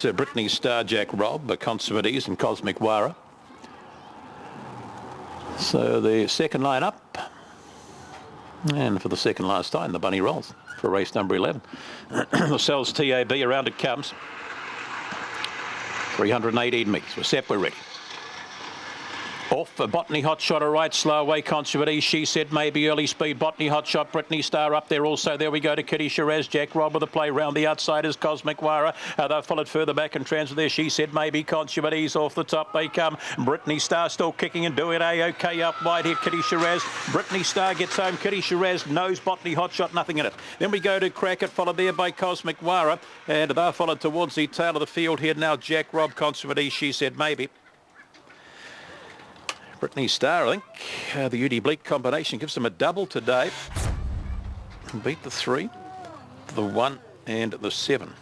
Britney Star, Jack Robb, Consummate Ease and Cosmic Wara. So the second line up. And for the second last time, the bunny rolls for race number 11. The Cells TAB, around it comes. 318 metres. We're set, we're ready. Off Botany Hot Shot, a right slow away. Consummate, she said maybe early speed. Botany Hot Shot, Britney Star up there also. There we go to Kitty Shiraz. Jack Robb with a play round the outside is Cosmic Wara. They've followed further back and transfer there. She said maybe Consummate off the top. They come. Britney Star still kicking and doing A-OK up wide here. Kitty Shiraz. Britney Star gets home. Kitty Shiraz knows Botany Hot Shot, nothing in it. Then we go to Crack It, followed there by Cosmic Wara. And they're followed towards the tail of the field here now. Jack Robb, Consummate, she said maybe. Britney Star, I think, the UD Bleak combination gives them a double today. Beat the 3, the 1 and the 7.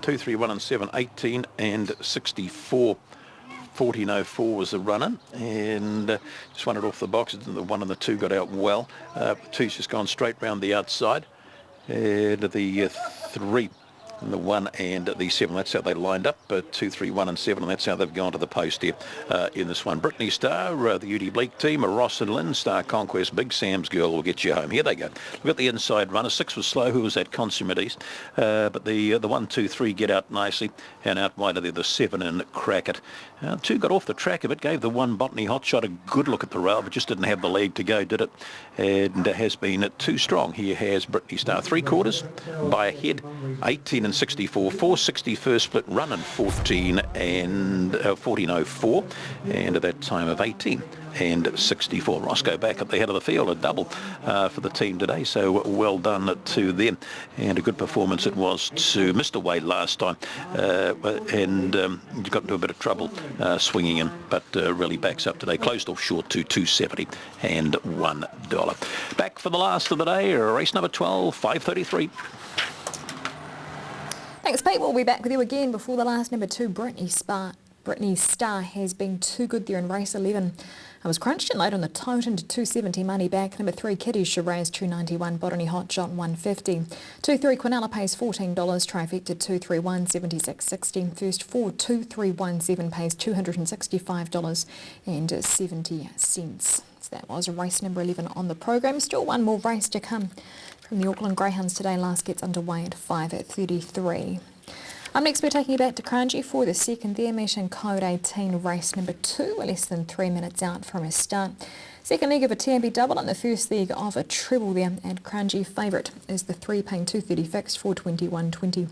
2, 3, 1 and 7, 18 and 64. 14.04 was the run-in, and just won it off the box. The 1 and the 2 got out well. 2's just gone straight round the outside. And the 3. And the 1 and the 7, that's how they lined up, 2, 3, 1 and 7, and that's how they've gone to the post here in this one. Britney Star, the UD Bleak team, Ross and Lynn, Star Conquest, Big Sam's Girl will get you home. Here they go. We've got the inside runner. 6 was slow, who was that Consummate, but the 1, 2, 3 get out nicely, and out wide are the 7 and Crack It. 2 got off the track of it, gave the 1 Botany Hot Shot a good look at the rail, but just didn't have the leg to go, did it? And has been too strong. Here has Britney Star. 3 quarters by a head, 18 and 64, 460 first split run and 14 and 14.04, and at that time of 18 and 64. Roscoe back at the head of the field, a double for the team today, so well done to them, and a good performance it was to Mr. Wade last time, and got into a bit of trouble swinging in, but really backs up today. Closed off short to $2.70 and $1. Back for the last of the day, race number 12, 5:33. Thanks, Pete. We'll be back with you again before the last number 2, Britney Star has been too good there in race 11. I was crunched in late on the tote into 270 money back. Number 3, Kitty Shiraz, 291. Botany Hot Shot, 150. 2-3, Quinella pays $14. Trifecta, 231, 76.60. First 4, 2317 pays $265.70. So that was race number 11 on the program. Still one more race to come from the Auckland Greyhounds today. Last gets underway at 5:33. Up next, we're taking you back to Kranji for the second there, meeting code 18, race number 2. We're less than 3 minutes out from a start. Second leg of a TMB double and the first leg of a treble there. And Kranji favourite is the 3, paying 230 fixed, 421.20.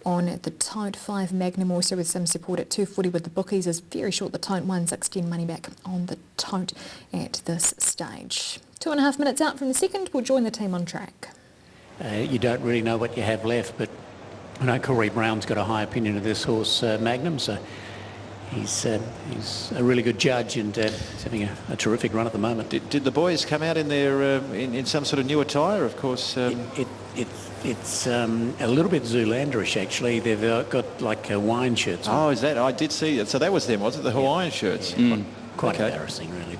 On the tote, 5 Magnum also with some support at 240 with the bookies is very short the tote, 116 money back on the tote at this stage. 2.5 minutes out from the second, we'll join the team on track. You don't really know what you have left, but I know Corey Brown's got a high opinion of this horse, Magnum, so he's a really good judge, and he's having a terrific run at the moment. Did the boys come out in their in some sort of new attire? Of course, it's a little bit Zoolanderish actually. They've got like wine shirts on. Oh, is that? I did see it. So that was them, was it? The Hawaiian shirts. Yeah, quite embarrassing, really.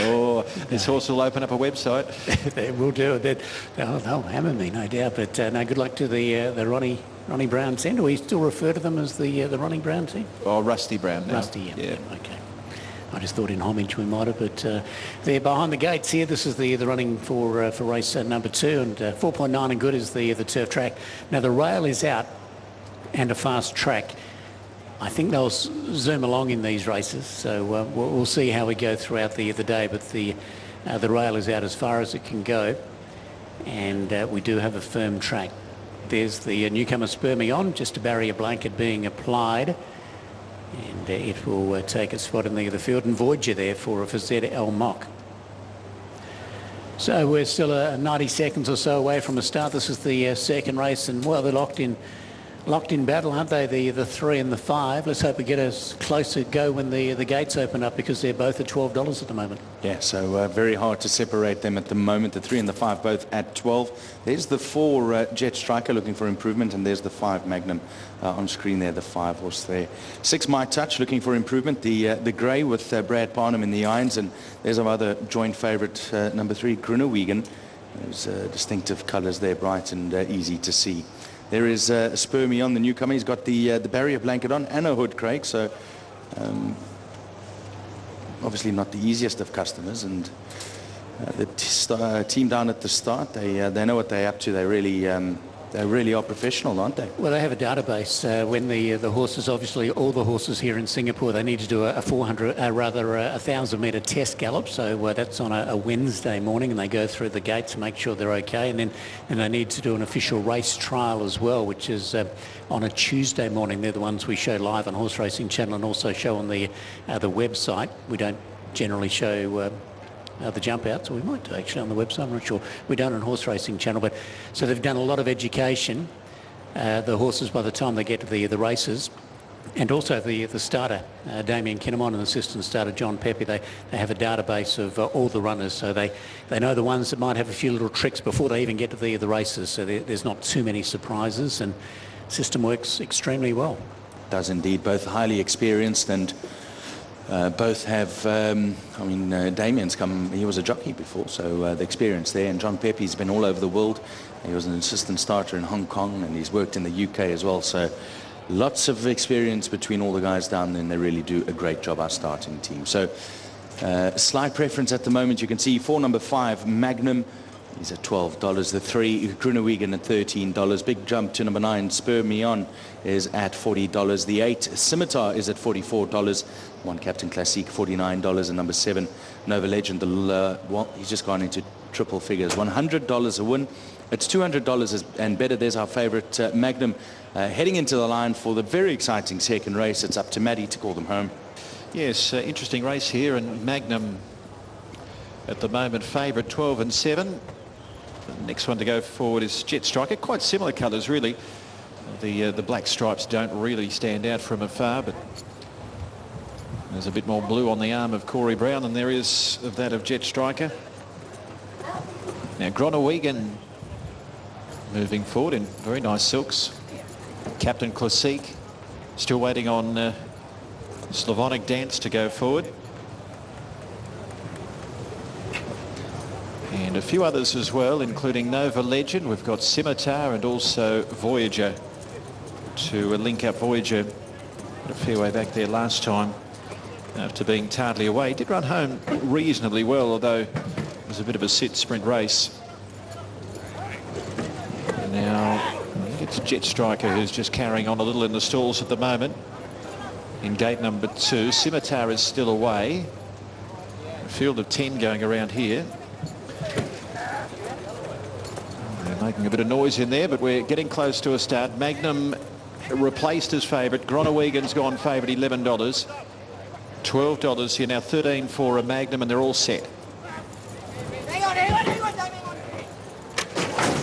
Oh, this horse will open up a website. They will do it. They'll hammer me, no doubt. But no, good luck to the Ronnie Brown team. Do we still refer to them as the Ronnie Brown team? Oh, Rusty Brown now. Rusty, yeah. Okay. I just thought in homage we might have, but they're behind the gates here. This is the running for race number 2, and 4.9 and good is the turf track. Now the rail is out and a fast track. I think they'll zoom along in these races, so we'll see how we go throughout the day. But the rail is out as far as it can go, and we do have a firm track. There's the newcomer Spermie on, just a barrier blanket being applied, and it will take a spot in the field, and Voyager there for ZL Mock. So we're still 90 seconds or so away from a start. This is the second race, and well, they're locked in battle, aren't they, the 3 and the 5? Let's hope we get a closer go when the gates open up, because they're both at $12 at the moment. Yeah, so very hard to separate them at the moment. The 3 and the 5 both at 12. There's the 4 Jet Striker looking for improvement, and there's the 5 Magnum on screen there, the 5 horse there. 6 My Touch looking for improvement. The grey with Brad Parnham in the irons, and there's our other joint favourite, number 3 Grunewegan. Those distinctive colours there, bright and easy to see. There is Spur Me On, the newcomer. He's got the barrier blanket on and a hood, Craig. So obviously not the easiest of customers. And the team down at the start, they know what they're up to. They really are professional, aren't they? Well, they have a database. When the horses, obviously all the horses here in Singapore, they need to do a 1,000-metre test gallop. So that's on a Wednesday morning, and they go through the gates and make sure they're okay. And then they need to do an official race trial as well, which is on a Tuesday morning. They're the ones we show live on Horse Racing Channel and also show on the website. We don't generally show the jump outs, or we might do actually on the website, I'm not sure. We don't on Horse Racing Channel, but so they've done a lot of education, the horses, by the time they get to the races, and also the starter, Damien Kinnamon, and assistant starter John Pepe. They have a database of all the runners, so they know the ones that might have a few little tricks before they even get to the races, so there's not too many surprises, and the system works extremely well. It does indeed. Both highly experienced, and both have, Damien's he was a jockey before, so the experience there. And John Pepe's been all over the world. He was an assistant starter in Hong Kong, and he's worked in the UK as well. So lots of experience between all the guys down there, and they really do a great job, our starting team. So slight preference at the moment. You can see for number 5, Magnum. He's at $12. The 3, Grunewegan at $13. Big jump to number 9, Spur Me On, is at $40. The 8, Scimitar, is at $44. 1, Captain Classique, $49. And number 7, Nova Legend, he's just gone into triple figures. $100 a win. It's $200 and better. There's our favourite Magnum heading into the line for the very exciting second race. It's up to Maddie to call them home. Yes, interesting race here, and Magnum at the moment favourite, 12 and 7. The next one to go forward is Jet Striker. Quite similar colours, really. The black stripes don't really stand out from afar, but there's a bit more blue on the arm of Corey Brown than there is of that of Jet Striker. Now Grunewegan moving forward in very nice silks. Captain Classique still waiting on Slavonic Dance to go forward. And a few others as well, including Nova Legend. We've got Scimitar and also Voyager to link up. Voyager a fair way back there last time after being tardily away. Did run home reasonably well, although it was a bit of a sprint race. And now I think it's Jet Striker who's just carrying on a little in the stalls at the moment. In gate number 2, Scimitar is still away. A field of 10 going around here. They're making a bit of noise in there, but we're getting close to a start. Magnum replaced as favourite. Grunewegan's gone favourite, $11. $12 here now, 13 for a Magnum, and they're all set.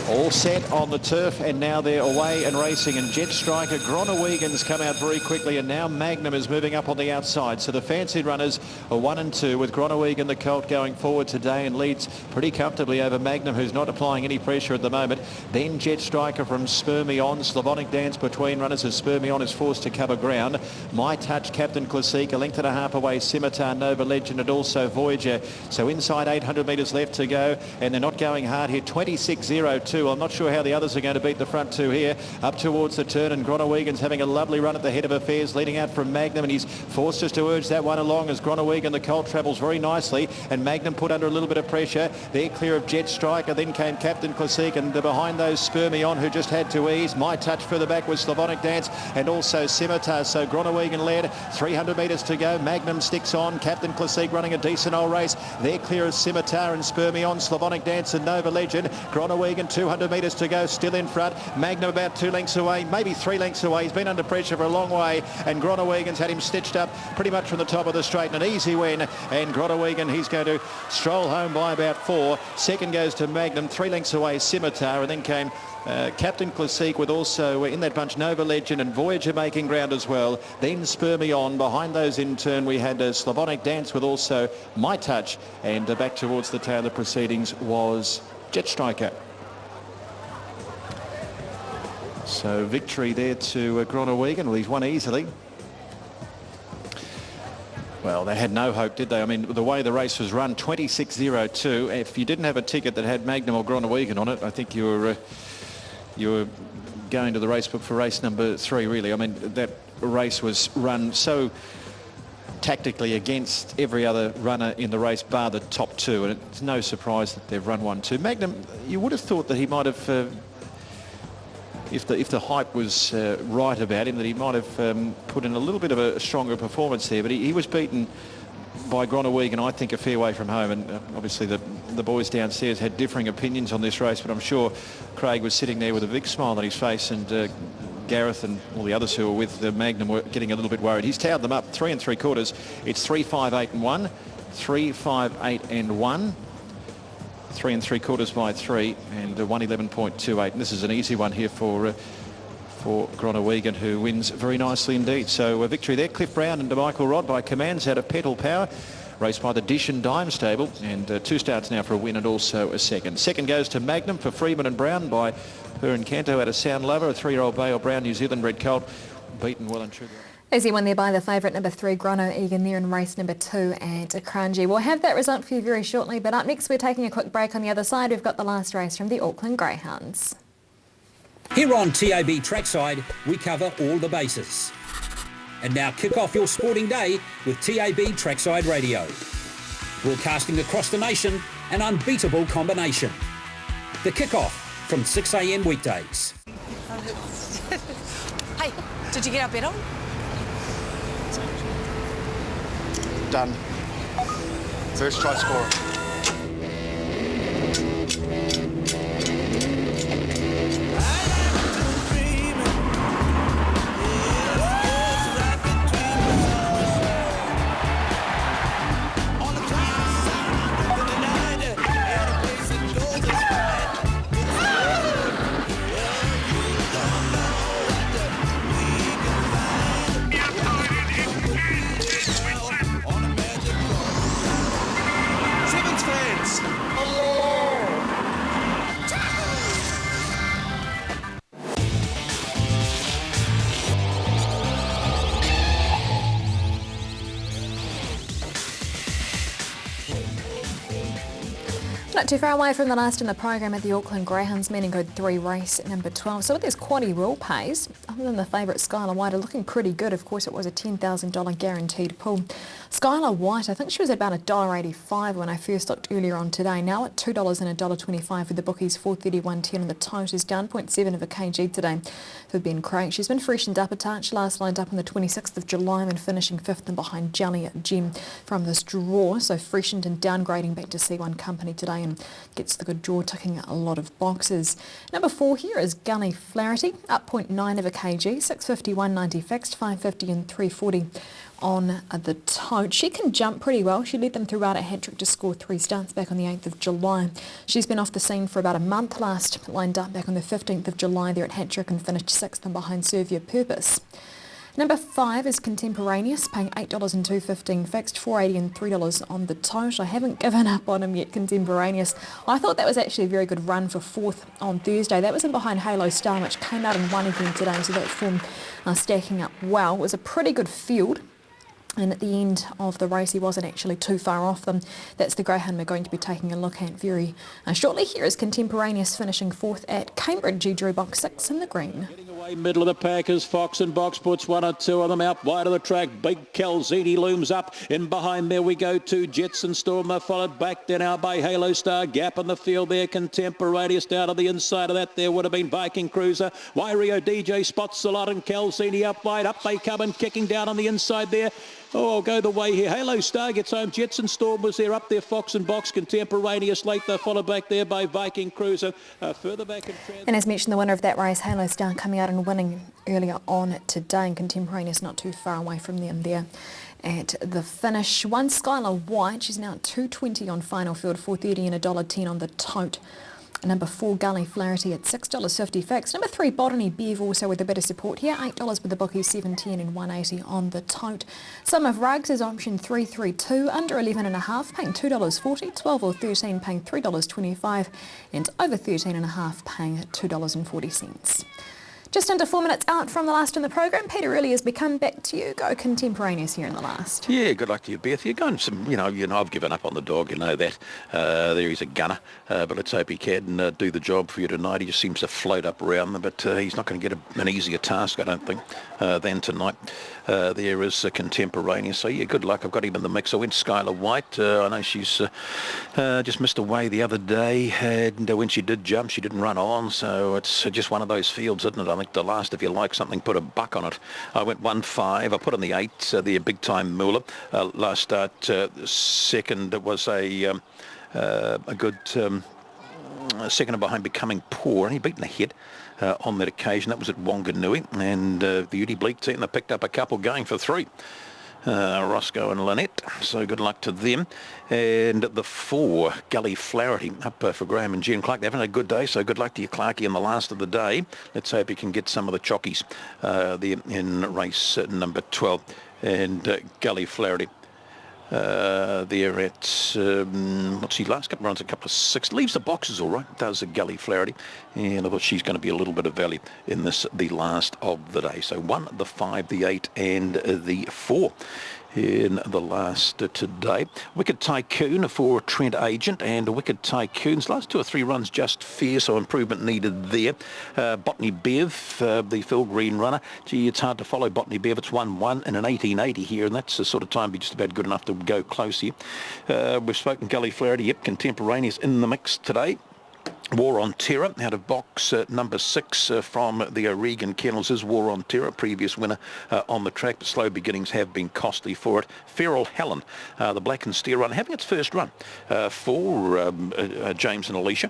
All set on the turf, and now they're away and racing. And Jet Striker, Grunewegan's come out very quickly, and now Magnum is moving up on the outside. So the fancy runners are 1 and 2, with Grunewegan, the colt, going forward today and leads pretty comfortably over Magnum, who's not applying any pressure at the moment. Then Jet Striker from Spur Me On. Slavonic Dance between runners as Spur Me On is forced to cover ground. My Touch, Captain Classique, a length and a half away. Scimitar, Nova Legend, and also Voyager. So inside 800 metres left to go, and they're not going hard here. 26.02. I'm not sure how the others are going to beat the front two here. Up towards the turn, and Grunewegan's having a lovely run at the head of affairs, leading out from Magnum, and he's forced us to urge that one along as Grunewegan, the colt, travels very nicely, and Magnum put under a little bit of pressure. They're clear of Jet Striker. Then came Captain Classique, and behind those Spur Me On, who just had to ease. My Touch further back was Slavonic Dance, and also Scimitar. So Grunewegan led, 300 metres to go. Magnum sticks on. Captain Classique running a decent old race. They're clear of Scimitar and Spur Me On, Slavonic Dance and Nova Legend. Grunewegan 200 metres to go, still in front. Magnum about 2 lengths away, maybe 3 lengths away. He's been under pressure for a long way, and Grunewegan's had him stitched up pretty much from the top of the straight, and an easy win. And Grunewegan, he's going to stroll home by about 4. Second goes to Magnum, 3 lengths away, Scimitar, and then came Captain Classique, with also in that bunch Nova Legend and Voyager making ground as well. Then Spur Me On. Behind those in turn we had Slavonic Dance with also My Touch, and back towards the tail of proceedings was Jet Striker. So victory there to Grunewegan. Well, he's won easily. Well, they had no hope, did they? I mean, the way the race was run, 26.02. If you didn't have a ticket that had Magnum or Grunewegan on it, I think you were going going to the race book for race number 3, really. I mean, that race was run so tactically against every other runner in the race bar the top 2, and it's no surprise that they've run 1-2. Magnum, you would have thought that he might have, if the hype was right about him, that he might have put in a little bit of a stronger performance there, but he was beaten by Gronawegan, I think, a fair way from home, and obviously the boys downstairs had differing opinions on this race, but I'm sure Craig was sitting there with a big smile on his face, and Gareth and all the others who were with the Magnum were getting a little bit worried. He's towered them up 3 3/4. It's 3-5-8 and 1, 3-5-8 and 1, 3 3/4 by 3, and 111.28. And this is an easy one here for Gronawegan, who wins very nicely indeed. So a victory there. Cliff Brown and DeMichael Rod by commands out of Petal Power. Raced by the Dish and Dime stable, and 2 starts now for a win and also a second. Second goes to Magnum for Freeman and Brown by Her and Canto out of Sound Lover, a 3-year-old Bale Brown New Zealand red colt, beaten well and true. Easy one there by the favourite number 3, Gronawegan, there in race number 2 at Kranji. We'll have that result for you very shortly, but up next we're taking a quick break. On the other side, we've got the last race from the Auckland Greyhounds. Here on TAB Trackside, we cover all the bases. And now kick off your sporting day with TAB Trackside Radio. Broadcasting across the nation, an unbeatable combination. The kick-off from 6 a.m. weekdays. Hey, did you get our bet on? Done. First try scorer. Not too far away from the last in the program at the Auckland Greyhounds Meaning Code 3 race at number 12. So with this quaddie rule pays, other than the favourite Skylar White, are looking pretty good. Of course, it was a $10,000 guaranteed pool. Skylar White, I think she was at about $1.85 when I first looked earlier on today. Now at $2 and $1.25 with the bookies, 431.10 on the tote, is down 0.7 of a kg today for Ben Craig. She's been freshened up a touch, last lined up on the 26th of July and finishing 5th and behind Jelly Gem from this draw. So freshened and downgrading back to C1 company today and gets the good draw, ticking a lot of boxes. Number 4 here is Gully Flaherty, up 0.9 of a kg, 651.90 fixed, 550 and 340 on the tote. She can jump pretty well. She led them throughout at hat-trick to score 3 starts back on the 8th of July. She's been off the scene for about a month, last lined up back on the 15th of July there at hat-trick and finished 6th and behind Serve Your Purpose. Number 5 is Contemporaneous, paying $8 and $2.15 fixed, $4.80 and $3 on the tote. I haven't given up on him yet, Contemporaneous. I thought that was actually a very good run for 4th on Thursday. That was in behind Halo Star, which came out and won again today, so that form stacking up well. It was a pretty good field. And at the end of the race, he wasn't actually too far off them. That's the greyhound we're going to be taking a look at very shortly. Here is Contemporaneous finishing 4th at Cambridge. He drew box 6 in the green. Getting away middle of the pack is Fox and Box, puts 1 or 2 of them out wide of the track. Big Calzini looms up. In behind there we go to Jetson Storm. They're followed back there now by Halo Star. Gap in the field there. Contemporaneous down to the inside of that. There would have been Viking Cruiser. Wairio DJ spots a lot and Calzini up wide. Up they come and kicking down on the inside there. Oh, I'll go the way here. Halo Star gets home. Jetson Storm was there. Up there, Fox and Box. Contemporaneous late. They're followed back there by Viking Cruiser. Further back in and as mentioned, the winner of that race, Halo Star, coming out and winning earlier on today. And Contemporaneous not too far away from them there at the finish. 1 Skylar White. She's now at $2.20 on final field. $4.30 and $1.10 on the tote. Number 4, Gully Flaherty at $6.50 fixed. Number 3, Botany Bev also with a bit of support here. $8 with the bookies, $7.10 and $1.80 on the tote. Some of Rugs is option 332, under 11.5, paying $2.40, 12 or 13 paying $3.25, and over 13.5 paying $2.40. Just under 4 minutes out from the last in the program. Peter, really, as we come back to you, go contemporaneous here in the last. Yeah, good luck to you, Beth. You're going some, you know, I've given up on the dog, you know that. There he's a gunner, but let's hope he can do the job for you tonight. He just seems to float up around them, but he's not going to get an easier task, I don't think, than tonight. There is contemporaneous. So, yeah, good luck. I've got him in the mix. I went Skylar White. I know she's just missed away the other day, and when she did jump, she didn't run on, so it's just one of those fields, isn't it? I think the last, if you like something, put a buck on it. I went 1-5. I put on the 8, the big time Moolah. Last start, second was a good second behind Becoming Poor, and he beaten ahead on that occasion. That was at Wanganui, and the Udi Bleak team, they picked up a couple going for 3. Roscoe and Lynette, so good luck to them. And the 4, Gully Flaherty, up for Graham and Jen Clark. They're having a good day, so good luck to you, Clarkie, in the last of the day. Let's hope you can get some of the chockies there in race number 12. And Gully Flaherty there at, what's he, last couple of runs, a couple of 6, leaves the boxes all right, does a Gully Flaherty, and I thought she's going to be a little bit of value in this, the last of the day. So 1, the 5, the 8 and the 4 in the last today. Wicked Tycoon for Trent Agent, and Wicked Tycoon's last 2 or 3 runs just fair, so improvement needed there. Botany Bev, the Phil Green runner. Gee, it's hard to follow Botany Bev. It's 1-1 in an 1880 here, and that's the sort of time be just about good enough to go close here. We've spoken Gully Flaherty, yep, contemporaneous in the mix today. War on Terror out of box number 6 from the O'Regan Kennels is War on Terror, previous winner on the track, but slow beginnings have been costly for it. Feral Helen, the Black and Steer run, having its first run for James and Alicia.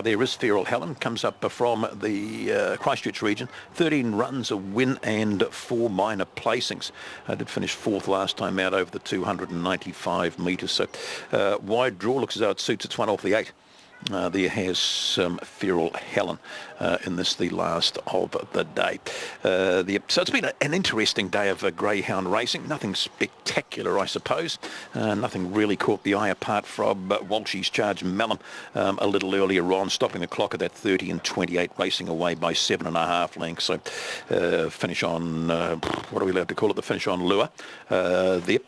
There is Feral Helen, comes up from the Christchurch region, 13 runs, a win and 4 minor placings. Did finish 4th last time out over the 295 metres, so wide draw, looks as though it suits. It's 1 off the 8. There has Feral Helen in this, the last of the day. So it's been an interesting day of greyhound racing. Nothing spectacular, I suppose. Nothing really caught the eye apart from Walshy's Charge Malum a little earlier on, stopping the clock at that 30 and 28, racing away by 7.5 lengths. So finish on, what are we allowed to call it? The finish on lure there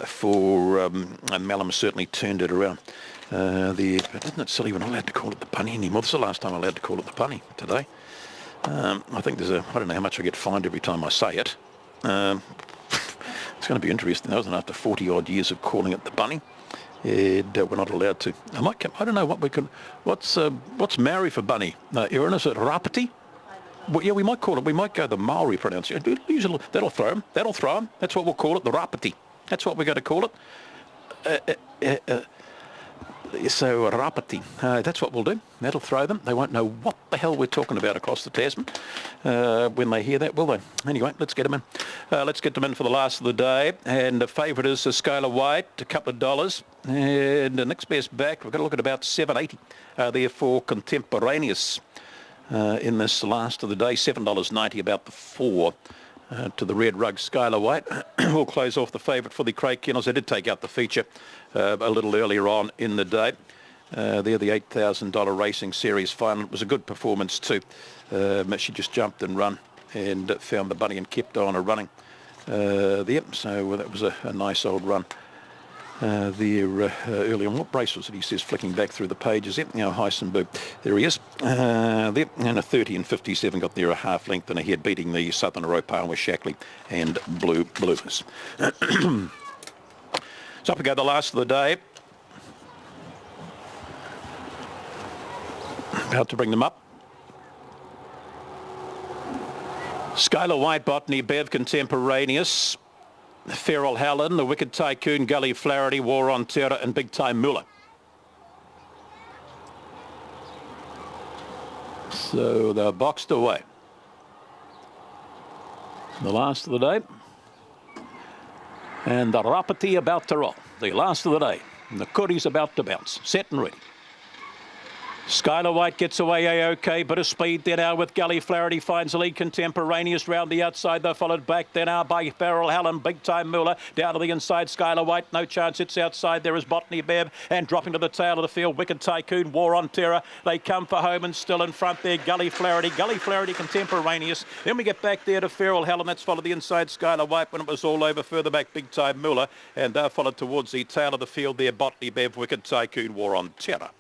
for Malum certainly turned it around. But isn't it silly we're not allowed to call it the punny anymore? This is the last time I'm allowed to call it the punny today. I think there's I don't know how much I get fined every time I say it. It's going to be interesting, though, isn't it? After 40 odd years of calling it the bunny, and we're not allowed to. I don't know what we could, what's Maori for bunny? Erin, is it rapati? Well, yeah, we might call it, we might go the Maori pronunciation. That'll throw them. That's what we'll call it, the rapati. That's what we're going to call it. So rapati, that's what we'll do. That'll throw them. They won't know what the hell we're talking about across the Tasman when they hear that, will they? Anyway, let's get them in. Let's get them in for the last of the day. And the favourite is Skylar White, a couple of dollars. And the next best back, we've got to look at about 7.80. Therefore, contemporaneous in this last of the day, $7.90, about the 4. To the red rug, Skylar White. We'll close off the favourite for the Craig Kennels. They did take out the feature a little earlier on in the day. They're the $8,000 Racing Series final. It was a good performance too. She just jumped and run and found the bunny and kept on running there. So that was a nice old run. There early on. What race was it? He says, flicking back through the pages. Yep, Heisenberg. There he is. There, and a 30 and 57 got there a half length and ahead, beating the Southern Europa with Shackley and Blue Bloomers. So up we go, the last of the day. About to bring them up. Skylar White, Botany Bev, contemporaneous. Feral Helen, the Wicked Tycoon, Gully Flaherty, War on Terror and Big Time Muller. So they're boxed away. The last of the day. And the rapati about to roll. The last of the day. And the curry's about to bounce. Set and ready. Skylar White gets away A-OK, bit of speed there now with Gully. Flaherty finds the lead. Contemporaneous round the outside. They're followed back there now by Beryl Helen. Big time Muller down to the inside. Skylar White, no chance. It's outside. There is Botany Bev, and dropping to the tail of the field. Wicked Tycoon, War on Terror. They come for home and still in front there. Gully Flaherty, Contemporaneous. Then we get back there to Feral Helen. That's followed the inside. Skylar White when it was all over. Further back, Big time Muller, and they're followed towards the tail of the field there. Botany Bev, Wicked Tycoon, War on Terror.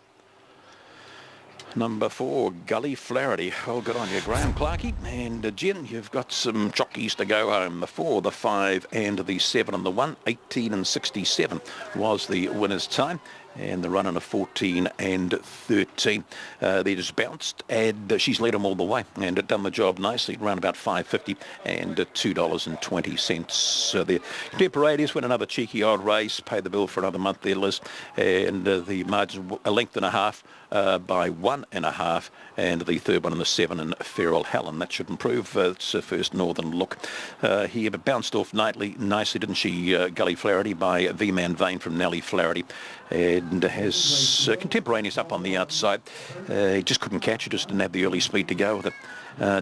Number 4, Gully Flaherty. Oh, good on you, Graham Clarkey. And Jen, you've got some jockeys to go home. The 4, the 5 and the 7 and the 1. 18 and 67 was the winner's time. And the run in a 14 and 13. They just bounced, and she's led them all the way and done the job nicely. Around about $5.50 and $2.20. The Contemporaneous win another cheeky old race, pay the bill for another month there, Liz, and the margin a length and a half by 1.5, and the third one in the 7 and Feral Helen. That should improve. It's her first northern look here, but bounced off nicely, didn't she, Gully Flaherty, by V-Man Vane from Nellie Flaherty, and has Contemporaneous up on the outside. He just couldn't catch it, just didn't have the early speed to go with it.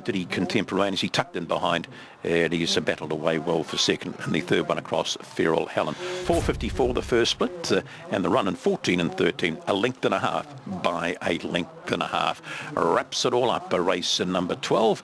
Did he Contemporaneous? He tucked in behind, and he's battled away well for second, and the third one across Feral Helen. 4.54 the first split, and the run in 14 and 13, a length and a half by a length and a half. Wraps it all up, a race in number 12.